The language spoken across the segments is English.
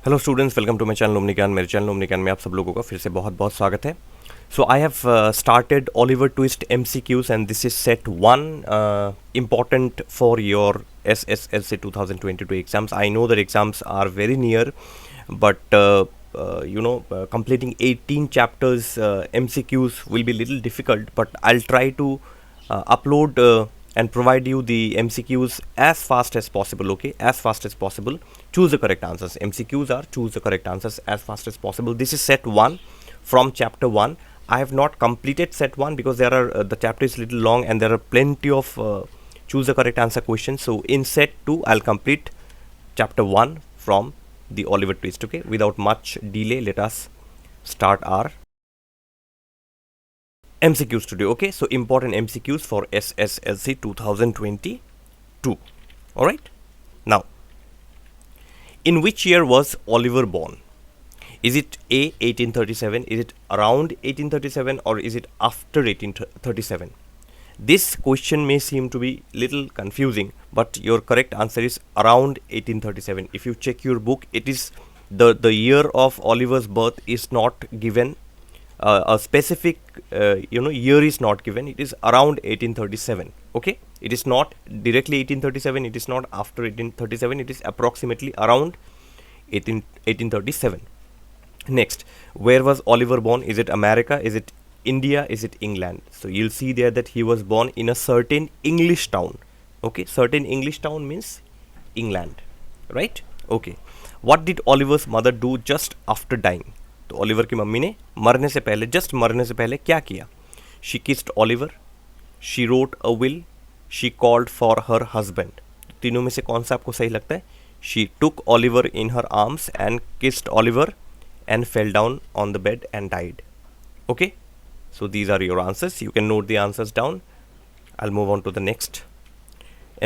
Hello students, welcome to my channel Omni Gyan. मेरे channel Omni ज्ञान में आप सब लोगों का फिर से बहुत बहुत स्वागत है। So I have started Oliver Twist MCQs and this is set 1 important for your SSLC 2022 exams. I know that exams are very near, but completing 18 chapters MCQs will be little difficult, but I'll try to upload and provide you the MCQs as fast as possible. Okay, as fast as possible. Choose the correct answers. MCQs are choose the correct answers as fast as possible. This is set 1 from chapter 1. I have not completed set 1 because there are the chapter is little long and there are plenty of choose the correct answer questions. So in set 2 I'll complete chapter 1 from the Oliver Twist. Okay, without much delay, let us start our MCQs today. Okay, so important MCQs for SSLC 2022. Alright, now in which year was Oliver born? Is it A 1837, is it around 1837, or is it after 1837? This question may seem to be little confusing, but your correct answer is around 1837. If you check your book, it is the year of Oliver's birth is not given. A specific year is not given. It is around 1837. Okay, it is not directly 1837, it is not after 1837, it is approximately around 1837. Next, where was Oliver born? Is it America, is it India, is it England? So you'll see there that he was born in a certain English town. Okay, certain English town means England, right? Okay, what did Oliver's mother do just after dying? तो Oliver की mummy ने मरने से पहले, just मरने से पहले क्या किया? She kissed Oliver, she wrote a will, she called for her husband. तीनों में से कौन सा आपको सही लगता है? She took Oliver in her arms and kissed Oliver and fell down on the bed and died. Okay, so these are your answers. You can note the answers down. I'll move on to the next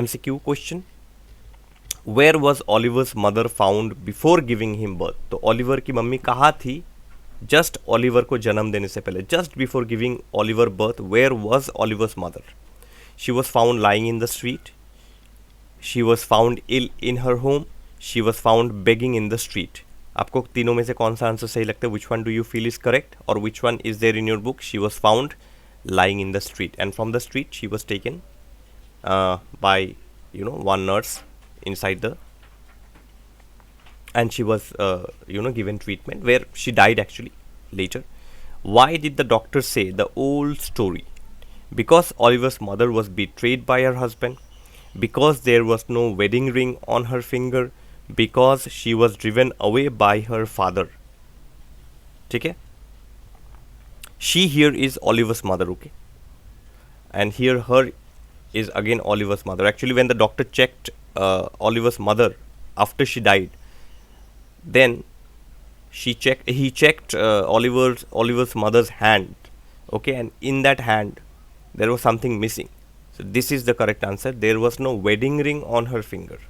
MCQ question. Where was Oliver's mother found before giving him birth? तो Oliver की mummy कहाँ थी just Oliver को जन्म देने से पहले? Just before giving Oliver birth, where was Oliver's mother? She was found lying in the street. She was found ill in her home. She was found begging in the street. आपको तीनों में से कौन सा आंसर सही लगता है? Which one do you feel is correct, और which one is there in your book? She was found lying in the street, and from the street she was taken by one nurse inside the, and she was given treatment where she died actually later. Why did the doctor say the old story? Because Oliver's mother was betrayed by her husband, because there was no wedding ring on her finger, because she was driven away by her father. ठीक है? She here is Oliver's mother, okay? And here her is again Oliver's mother. Actually, when the doctor checked Oliver's mother after she died, then he checked Oliver's mother's hand, okay? And in that hand there was something missing. So this is the correct answer. There was no wedding ring on her finger.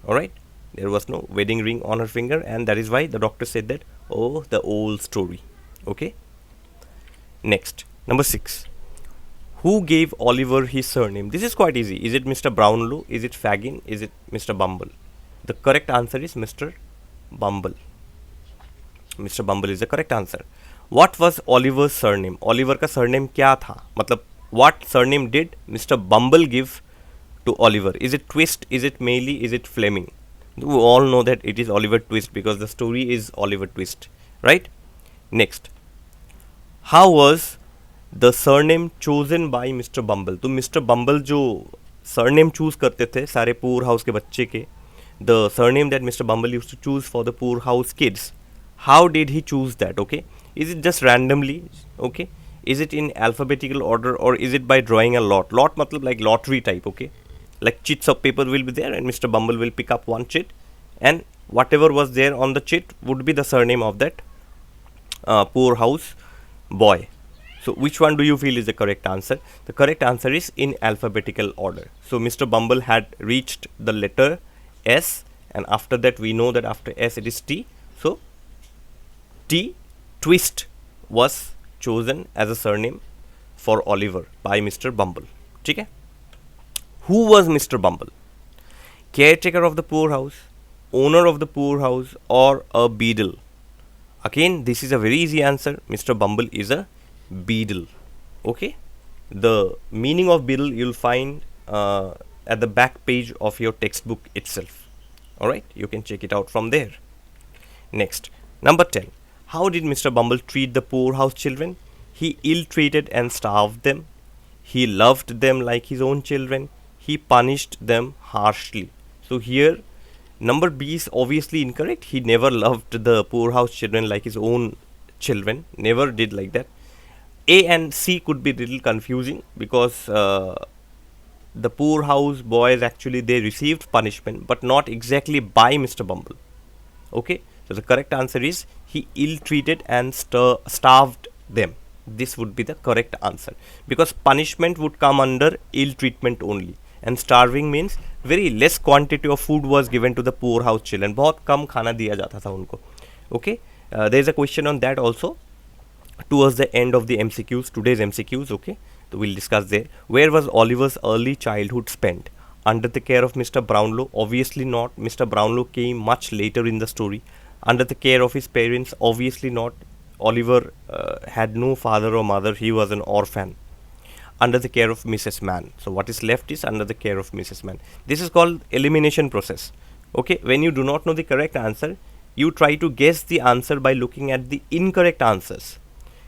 Alright? There was no wedding ring on her finger, and that is why the doctor said that, oh, the old story. Okay. Next, number 6. Who gave Oliver his surname? This is quite easy. Is it Mr Brownlow? Is it Fagin? Is it Mr Bumble? The correct answer is Mr Bumble. Mr Bumble is the correct answer. What was Oliver's surname? Oliver का surname क्या था? मतलब what surname did Mr Bumble give to Oliver? Is it Twist? Is it Mailey? Is it Fleming? We all know that it is Oliver Twist because the story is Oliver Twist, right? Next, how was the surname chosen by Mr Bumble? तो Mr Bumble जो surname choose करते थे सारे poor house के बच्चे के, the surname that Mr Bumble used to choose for the poor house kids, how did he choose that? Okay, is it just randomly? Okay, is it in alphabetical order, or is it by drawing a lot? Lot मतलब like lottery type, okay? Like chits of paper will be there, and Mr Bumble will pick up one chit, and whatever was there on the chit would be the surname of that poor house boy. So which one do you feel is the correct answer? The correct answer is in alphabetical order. So Mr Bumble had reached the letter S, and after that we know that after S it is T. So T, Twist, was chosen as a surname for Oliver by Mr Bumble. ठीक है? Who was Mr Bumble? Caretaker of the poor house, owner of the poorhouse, or a beadle? Again, this is a very easy answer. Mr. Bumble is a beadle. Okay, the meaning of beadle you'll find at the back page of your textbook itself. Alright, you can check it out from there. Next, number 10. How did Mr. Bumble treat the poorhouse children? He ill-treated and starved them. He loved them like his own children. He punished them harshly. So here, number B is obviously incorrect. He never loved the poorhouse children like his own children. Never did like that. A and C could be little confusing because the poorhouse boys actually they received punishment, but not exactly by Mr. Bumble. Okay, so the correct answer is he ill-treated and starved them. This would be the correct answer, because punishment would come under ill-treatment only, and starving means very less quantity of food was given to the poorhouse children. बहुत कम खाना दिया जाता था उनको. Okay, there is a question on that also towards the end of the MCQs, today's MCQs. Okay, so we'll discuss there. Where was Oliver's early childhood spent? Under the care of Mr. Brownlow? Obviously not. Mr. Brownlow came much later in the story. Under the care of his parents? Obviously not. Oliver had no father or mother. He was an orphan. Under the care of Mrs. Mann. So what is left is under the care of Mrs. Mann. This is called elimination process. Okay, when you do not know the correct answer, you try to guess the answer by looking at the incorrect answers.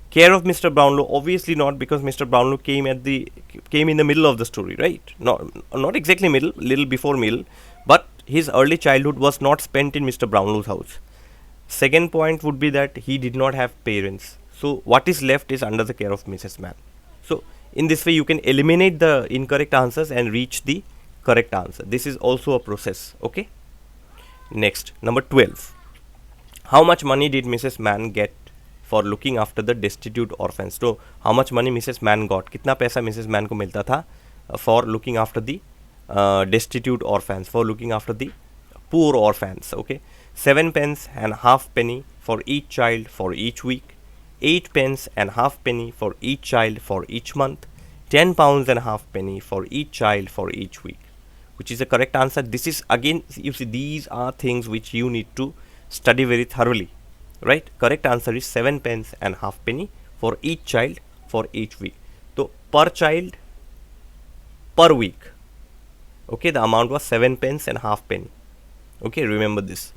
Care of Mr. Brownlow? Obviously not, because Mr. Brownlow came in the middle of the story, right? Not exactly middle, little before middle, but his early childhood was not spent in Mr. Brownlow's house. Second point would be that he did not have parents. So what is left is under the care of Mrs. Mann. So in this way you can eliminate the incorrect answers and reach the correct answer. This is also a process. Okay. Next, number 12. How much money did Mrs. Mann get for looking after the destitute orphans? So how much money Mrs. Mann got? कितना पैसा Mrs. Mann को मिलता था for looking after the destitute orphans, for looking after the poor orphans? Okay, 7 pence and half penny for each child for each week, 8 pence and half penny for each child for each month, 10 pounds and half penny for each child for each week. Which is the correct answer? This is, again, you see, these are things which you need to study very thoroughly. Right? Correct answer is 7 pence and half penny for each child for each week. So per child per week. Okay, the amount was 7 pence and half penny. Okay, remember this.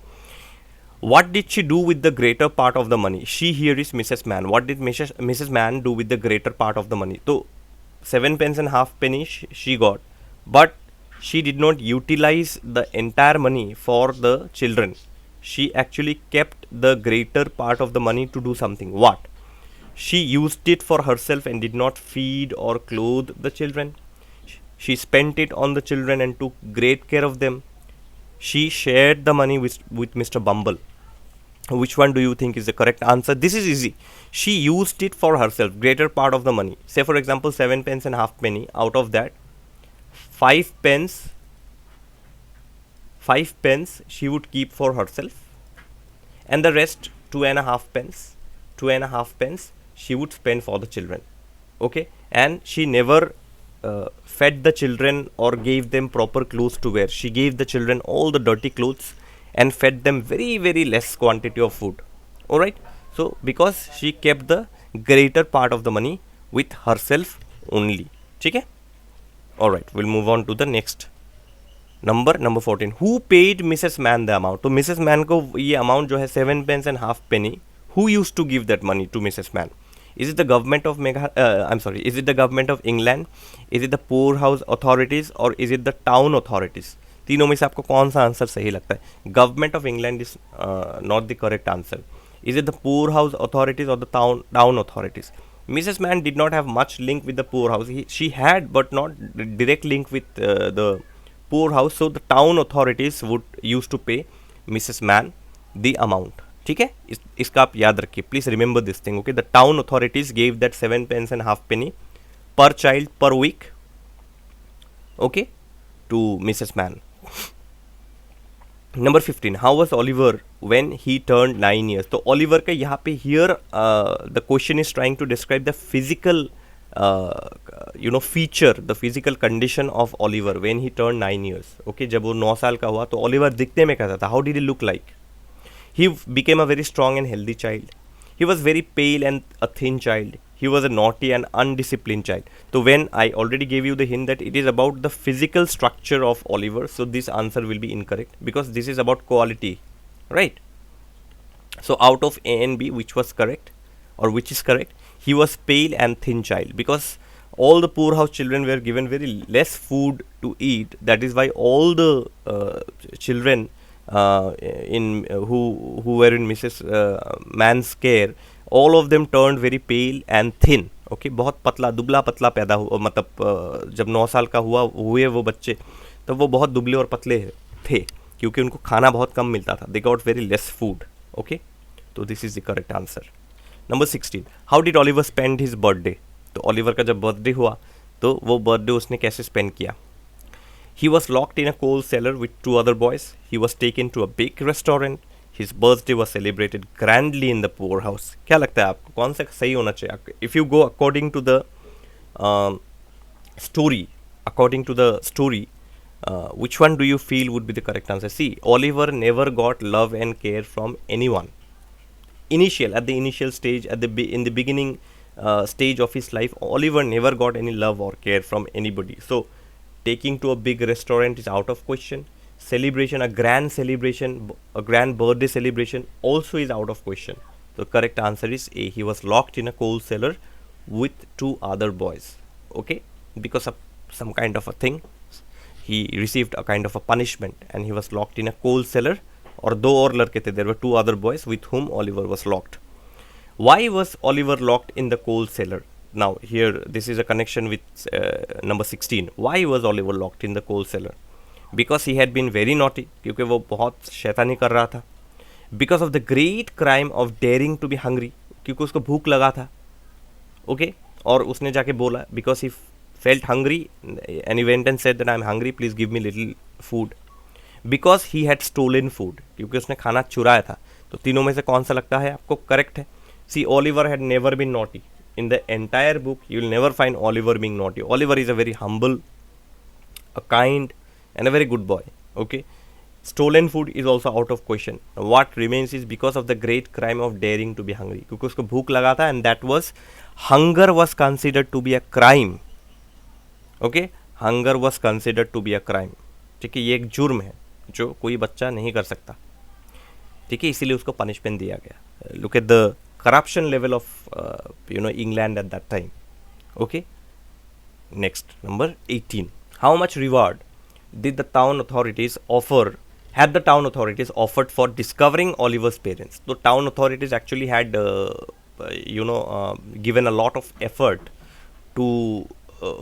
What did she do with the greater part of the money? She here is Mrs. Mann. What did Mrs. Mann do with the greater part of the money? So 7 pence and half penny she got, but she did not utilize the entire money for the children. She actually kept the greater part of the money to do something. What? She used it for herself and did not feed or clothe the children. She spent it on the children and took great care of them. She shared the money with Mr. Bumble. Which one do you think is the correct answer? This is easy. She used it for herself, greater part of the money. Say for example 7 pence and half penny. Out of that, 5 pence she would keep for herself, and the rest 2.5 pence she would spend for the children. Okay, and she never fed the children or gave them proper clothes to wear. She gave the children all the dirty clothes and fed them very, very less quantity of food. Alright, so because she kept the greater part of the money with herself only. Okay? Alright, we'll move on to the next number 14. Who paid Mrs. Mann the amount? So Mrs. Mann को ये amount जो है 7 pence and half penny, who used to give that money to Mrs. Mann? Is it the government of is it the government of England? Is it the poorhouse authorities, or is it the town authorities? तीनों में से आपको कौन सा answer सही लगता है? Government of England is not the correct answer. Is it the poorhouse authorities or the town authorities? Mrs. Mann did not have much link with the poorhouse. She had, but not direct link with the poorhouse. So the town authorities would used to pay Mrs. Mann the amount. ठीक है, इसका आप याद रखिए. Please remember this thing. Okay, the town authorities gave that 7 pence and half penny per child per week. Okay, to Mrs. Mann. Number 15. How was Oliver when he turned 9 years? तो Oliver का यहाँ पे here the question is trying to describe the physical feature the physical condition of Oliver when he turned 9 years. Okay, जब वो 9 साल का हुआ तो Oliver दिखने में कैसा था? How did he look like? He became a very strong and healthy child. He was very pale and a thin child. He was a naughty and undisciplined child. So when I already gave you the hint that it is about the physical structure of Oliver, so this answer will be incorrect because this is about quality, right? So out of A and B, which was correct or which is correct? He was pale and thin child because all the poorhouse children were given very less food to eat. That is why all the children who were in Mrs Mann's care, all of them turned very pale and thin. Okay, बहुत पतला दुबला पतला पैदा हुआ, मतलब जब 9 साल का हुए वो बच्चे, तब वो बहुत दुबले और पतले थे क्योंकि उनको खाना बहुत कम मिलता था. They got very less food. Okay, तो this is the correct answer. Number 16. How did Oliver spend his birthday? तो Oliver का जब बर्थडे हुआ तो वो बर्थडे उसने कैसे स्पेंड किया? He was locked in a coal cellar with 2 other boys. He was taken to a big restaurant. His birthday was celebrated grandly in the poorhouse. क्या लगता है आपको कौन सा सही होना चाहिए? If you go according to the story, which one do you feel would be the correct answer? See, Oliver never got love and care from anyone. At the initial stage, in the beginning stage of his life, Oliver never got any love or care from anybody. So taking to a big restaurant is out of question. A grand birthday celebration also is out of question. The correct answer is A. He was locked in a coal cellar with 2 other boys. Okay, because of some kind of a thing, he received a kind of a punishment and he was locked in a coal cellar. और 2 और लड़के थे. There were 2 other boys with whom Oliver was locked. Why was Oliver locked in the coal cellar? Now here this is a connection with number 16. Why was Oliver locked in the coal cellar? Because he had been very naughty, क्योंकि वो बहुत शैतानी कर रहा था. Because of the great crime of daring to be hungry, क्योंकि उसको भूख लगा था. Okay, और उसने जाके बोला because he felt hungry and he went and said that I am hungry, please give me little food. Because he had stolen food, क्योंकि उसने खाना चुराया था. तो तीनों में से कौन सा लगता है आपको करेक्ट है? See, Oliver had never been naughty. In the entire book, you will never find Oliver being naughty. Oliver is a very humble, a kind, and a very good boy. Okay, stolen food is also out of question. Now, what remains is because of the great crime of daring to be hungry. क्योंकि उसको भूख लगा था, and that was hunger was considered to be a crime. Okay, hunger was considered to be a crime. ठीक है, ये एक जुर्म है जो कोई बच्चा नहीं कर सकता. ठीक है, इसीलिए उसको पनिशमेंट दिया गया. Look at the corruption level of England at that time. Okay, next, number 18. How much reward had the town authorities offered for discovering Oliver's parents? The town authorities actually had given a lot of effort to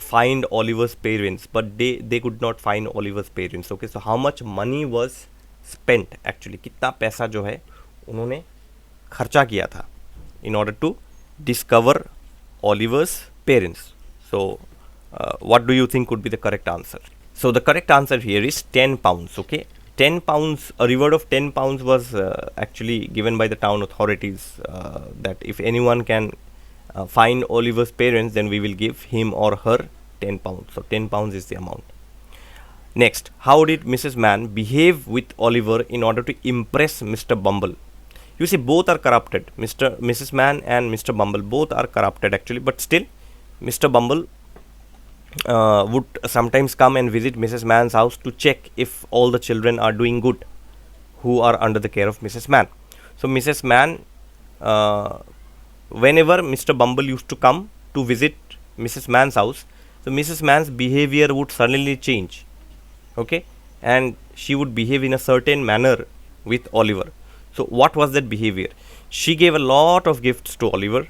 find Oliver's parents, but they could not find Oliver's parents. Okay, so how much money was spent actually? कितना पैसा जो है उन्होंने खर्चा किया था in order to discover Oliver's parents? So what do you think would be the correct answer? So the correct answer here is 10 pounds. Okay, 10 pounds, a reward of 10 pounds was actually given by the town authorities, that if anyone can find Oliver's parents, then we will give him or her 10 pounds. So 10 pounds is the amount. Next, how did Mrs Mann behave with Oliver in order to impress Mr Bumble? You see, both are corrupted. Mrs Mann and Mr Bumble both are corrupted actually, but still Mr Bumble would sometimes come and visit Mrs Mann's house to check if all the children are doing good who are under the care of Mrs Mann. So Mrs Mann, whenever Mr Bumble used to come to visit Mrs Mann's house, so Mrs Mann's behavior would suddenly change. Okay, and she would behave in a certain manner with Oliver. So what was that behavior? She gave a lot of gifts to Oliver.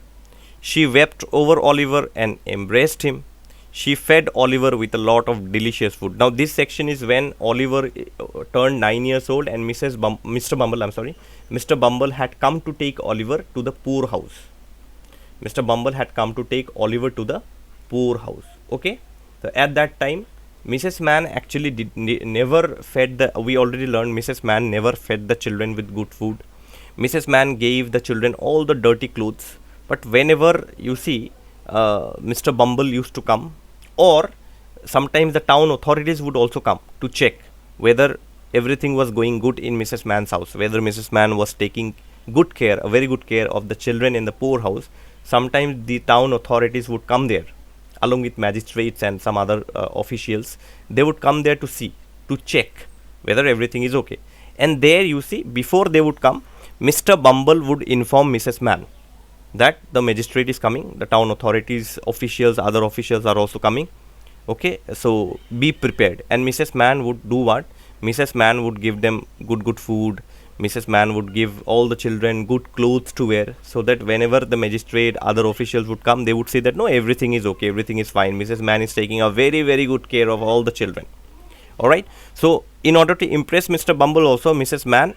She wept over Oliver and embraced him. She fed Oliver with a lot of delicious food. Now this section is when Oliver turned 9 years old and Mr. Bumble had come to take Oliver to the poor house. Mr. Bumble had come to take Oliver to the poor house. Okay, so at that time Mrs. Mann actually never fed we already learned Mrs. Mann never fed the children with good food. Mrs. Mann gave the children all the dirty clothes. But whenever you see Mr. Bumble used to come, or sometimes the town authorities would also come to check whether everything was going good in Mrs. Mann's house, whether Mrs. Mann was taking good care, a very good care of the children in the poor house. Sometimes the town authorities would come there along with magistrates and some other officials. They would come there to see, to check whether everything is okay. And there you see, before they would come, Mr. Bumble would inform Mrs. Mann that the magistrate is coming, the town authorities, officials, other officials are also coming. Okay, so be prepared. And Mrs. Mann would do what? Mrs. Mann would give them good food. Mrs. Mann would give all the children good clothes to wear, so that whenever the magistrate, other officials would come, they would say that no, everything is okay, everything is fine. Mrs. Mann is taking a very good care of all the children. Alright, so in order to impress Mr. Bumble also, Mrs. Mann,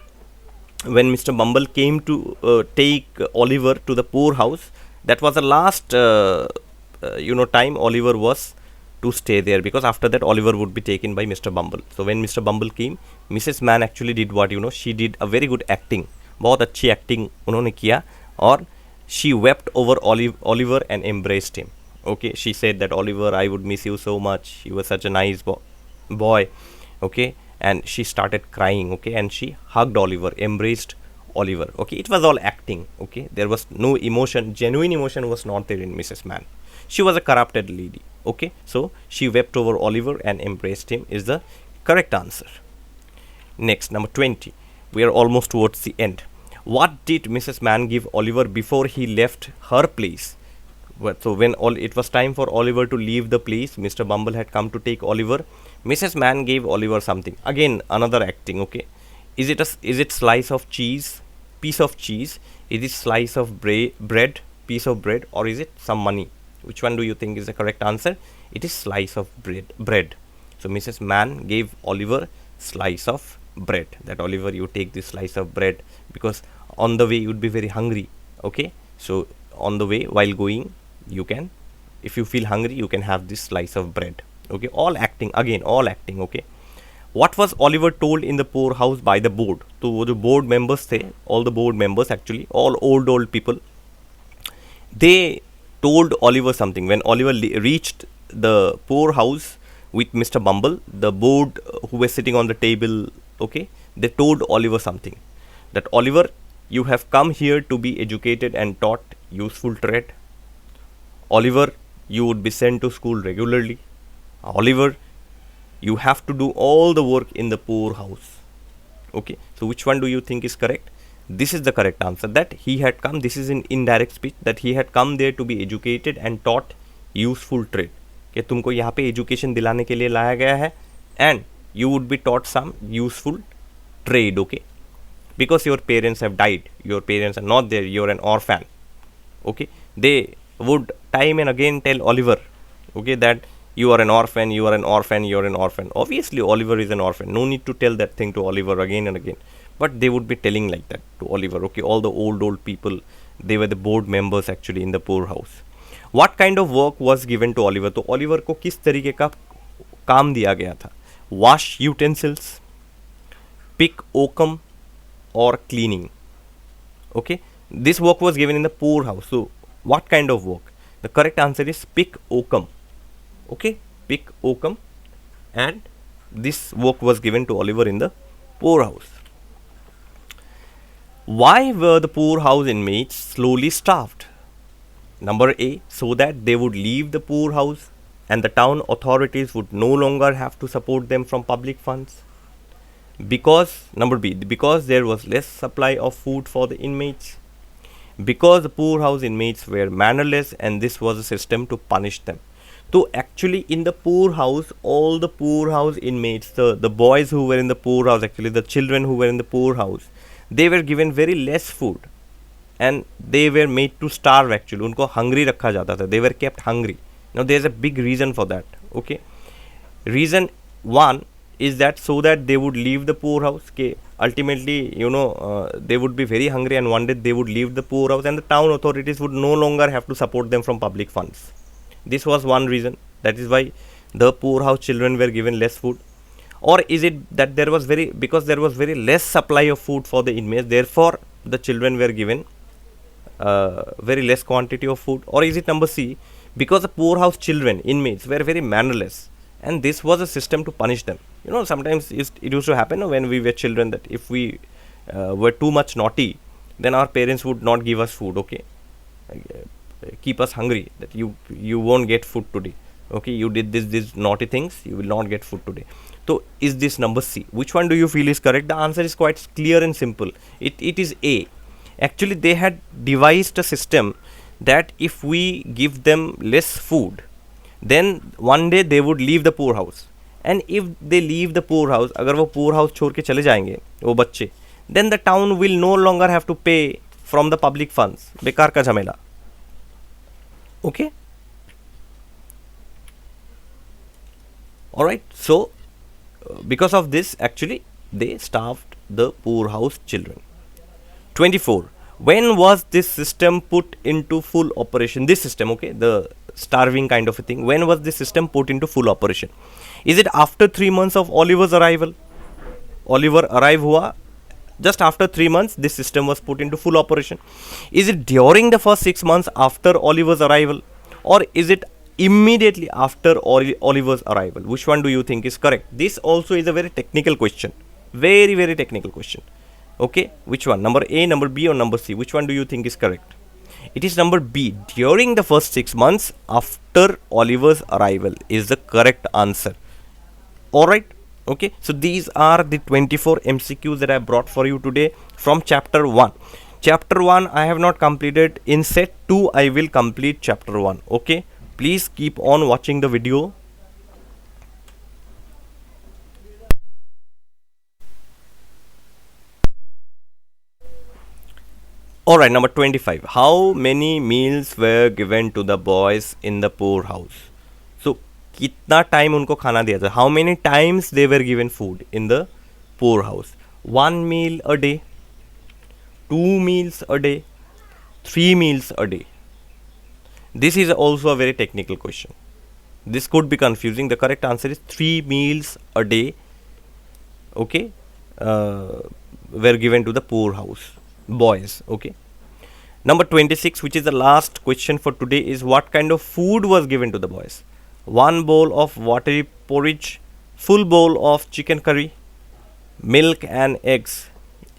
when Mr. Bumble came to take Oliver to the poor house, that was the last time Oliver was to stay there, because after that Oliver would be taken by Mr. Bumble. So when Mr. Bumble came, Mrs. Mann actually did what, she did a very good acting. बहुत अच्छी acting उन्होंने किया, और she wept over Oliver and embraced him. Okay, she said that Oliver, I would miss you so much. You were such a nice boy. Okay, and she started crying. Okay, and she hugged Oliver, embraced Oliver. Okay, it was all acting. Okay, there was no emotion, genuine emotion was not there in Mrs. Mann. She was a corrupted lady. Okay, so she wept over Oliver and embraced him is the correct answer. Next, number 20. We are almost towards the end. What did Mrs. Mann give Oliver before he left her place? So when it was time for Oliver to leave the place, Mr. Bumble had come to take Oliver. Mrs. Mann gave Oliver something. Again, another acting. Okay, is it slice of cheese, piece of cheese? Is it slice of bread, piece of bread, or is it some money? Which one do you think is the correct answer? It is slice of bread. So Mrs. Mann gave Oliver slice of bread. That Oliver, you take this slice of bread, because on the way you would be very hungry. Okay, so on the way while going, you can, if you feel hungry, you can have this slice of bread. Okay, all acting, again all acting. Okay, what was Oliver told in the poor house by the board? So the board members थे, all the board members actually, all old people, they told Oliver something. When Oliver reached the poor house with Mr. Bumble, the board who were sitting on the table, okay, they told Oliver something, that Oliver, you have come here to be educated and taught useful trade. Oliver, you would be sent to school regularly. Oliver, you have to do all the work in the poor house. Okay, so which one do you think is correct? This is the correct answer, that he had come, this is in indirect speech, that he had come there to be educated and taught useful trade. कि तुमको यहाँ पे education दिलाने के लिए लाया गया है, and you would be taught some useful trade. Okay, because your parents have died, your parents are not there, you're an orphan. Okay, they would time and again tell Oliver, okay, that you are an orphan, you are an orphan, you are an orphan. Obviously Oliver is an orphan, no need to tell that thing to Oliver again and again, but they would be telling like that to Oliver. Okay, all the old people, they were the board members actually in the poor house. What kind of work was given to Oliver? तो Oliver को किस तरीके का काम दिया गया था? Wash utensils, pick oakum, or cleaning. Okay, this work was given in the poor house. So what kind of work? The correct answer is pick oakum. Okay, pick oakum, and this work was given to Oliver in the poor house. Why were the poor house inmates slowly starved? Number A, so that they would leave the poor house and the town authorities would no longer have to support them from public funds. Because, number B, because there was less supply of food for the inmates. Because the poor house inmates were mannerless and this was a system to punish them. So actually in the poor house, all the poor house inmates, the boys who were in the poor house, actually the children who were in the poor house, they were given very less food and they were made to starve actually. उनको hungry रखा जाता था. They were kept hungry. Now there is a big reason for that. Okay. Reason one is that so that they would leave the poor house. Okay. Ultimately, they would be very hungry and one day they would leave the poor house and the town authorities would no longer have to support them from public funds. This was one reason. That is why the poor house children were given less food. Or is it that there was because there was very less supply of food for the inmates, therefore the children were given very less quantity of food? Or is it number C, because the poorhouse children, inmates, were very mannerless, and this was a system to punish them. Sometimes it used to happen when we were children that if we were too much naughty, then our parents would not give us food. Okay, keep us hungry, that you won't get food today. Okay, you did these naughty things, you will not get food today. So is this number C? Which one do you feel is correct? The answer is quite clear and simple. It is A. Actually, they had devised a system that if we give them less food, then one day they would leave the poorhouse. And if they leave the poorhouse, अगर वो poorhouse छोड़ के चले जाएंगे वो बच्चे, then the town will no longer have to pay from the public funds. बेकार का झमेला. Okay. Alright. So because of this, actually, they starved the poorhouse children. 24. When was this system put into full operation? This system, okay, the starving kind of a thing. When was this system put into full operation? Is it after 3 months of Oliver's arrival? Oliver arrive हुआ. Just after 3 months, this system was put into full operation. Is it during the first 6 months after Oliver's arrival? Or is it immediately after Oliver's arrival? Which one do you think is correct? This also is a very technical question. Very, very technical question. Okay, which one? Number A, number B, or number C? Which one do you think is correct? It is number B. During the first 6 months after Oliver's arrival is the correct answer. Alright. Okay, so these are the 24 MCQs that I brought for you today from chapter 1. Chapter 1 I have not completed. In set 2 I will complete chapter 1. Okay, please keep on watching the video. Alright, number 25. How many meals were given to the boys in the poorhouse? So, कितना time उनको खाना दिया था? How many times they were given food in the poorhouse? 1 meal a day, 2 meals a day, 3 meals a day. This is also a very technical question. This could be confusing. The correct answer is 3 meals a day. Okay, were given to the poorhouse boys. Okay. Number 26, which is the last question for today, is what kind of food was given to the boys? 1 bowl of watery porridge, full bowl of chicken curry, milk and eggs.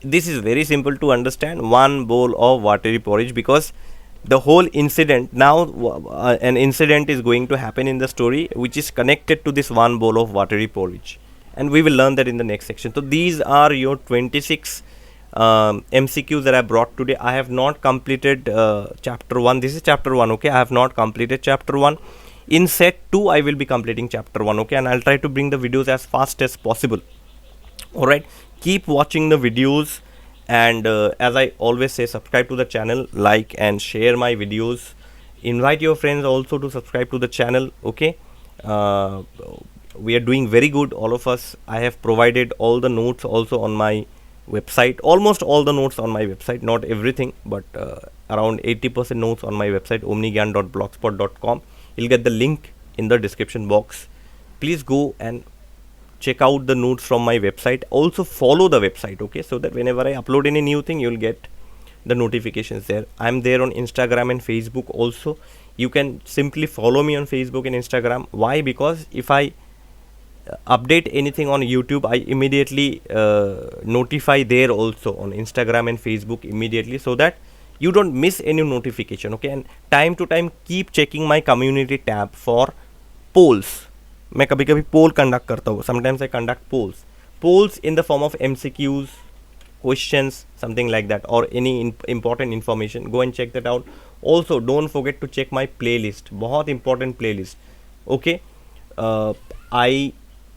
This is very simple to understand. 1 bowl of watery porridge, because the whole incident now, an incident is going to happen in the story which is connected to this 1 bowl of watery porridge, and we will learn that in the next section. So these are your 26 MCQs that I brought today. I have not completed chapter 1. This is chapter 1. Okay, I have not completed chapter 1. In set 2 I will be completing chapter 1. Okay, and I'll try to bring the videos as fast as possible. Alright, keep watching the videos, and as I always say, subscribe to the channel, like and share my videos. Invite your friends also to subscribe to the channel. Okay, we are doing very good, all of us. I have provided all the notes also on my website, almost all the notes on my website, not everything, but around 80% notes on my website, omnigyan.blogspot.com. You'll get the link in the description box. Please go and check out the notes from my website. Also follow the website, okay, so that whenever I upload any new thing, you'll get the notifications there. I'm there on Instagram and Facebook also. You can simply follow me on Facebook and Instagram. Why? Because if I update anything on YouTube, I immediately notify there also on Instagram and Facebook immediately, so that you don't miss any notification. Okay, and time to time keep checking my community tab for polls. मैं कभी कभी poll conduct करता हूँ. Sometimes I conduct polls in the form of MCQs, questions, something like that, or any important information. Go and check that out. Also don't forget to check my playlist. बहुत important playlist. Okay, I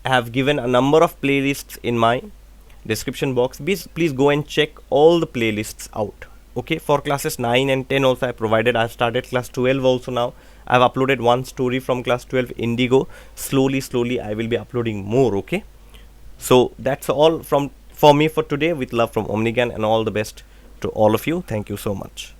have given a number of playlists in my description box. Please go and check all the playlists out. Okay, for classes 9 and 10 also I provided. I have started class 12 also now. I have uploaded 1 story from class 12 Indigo. Slowly I will be uploading more. Okay, so that's all for me for today. With love from Omni Gyan, and all the best to all of you. Thank you so much.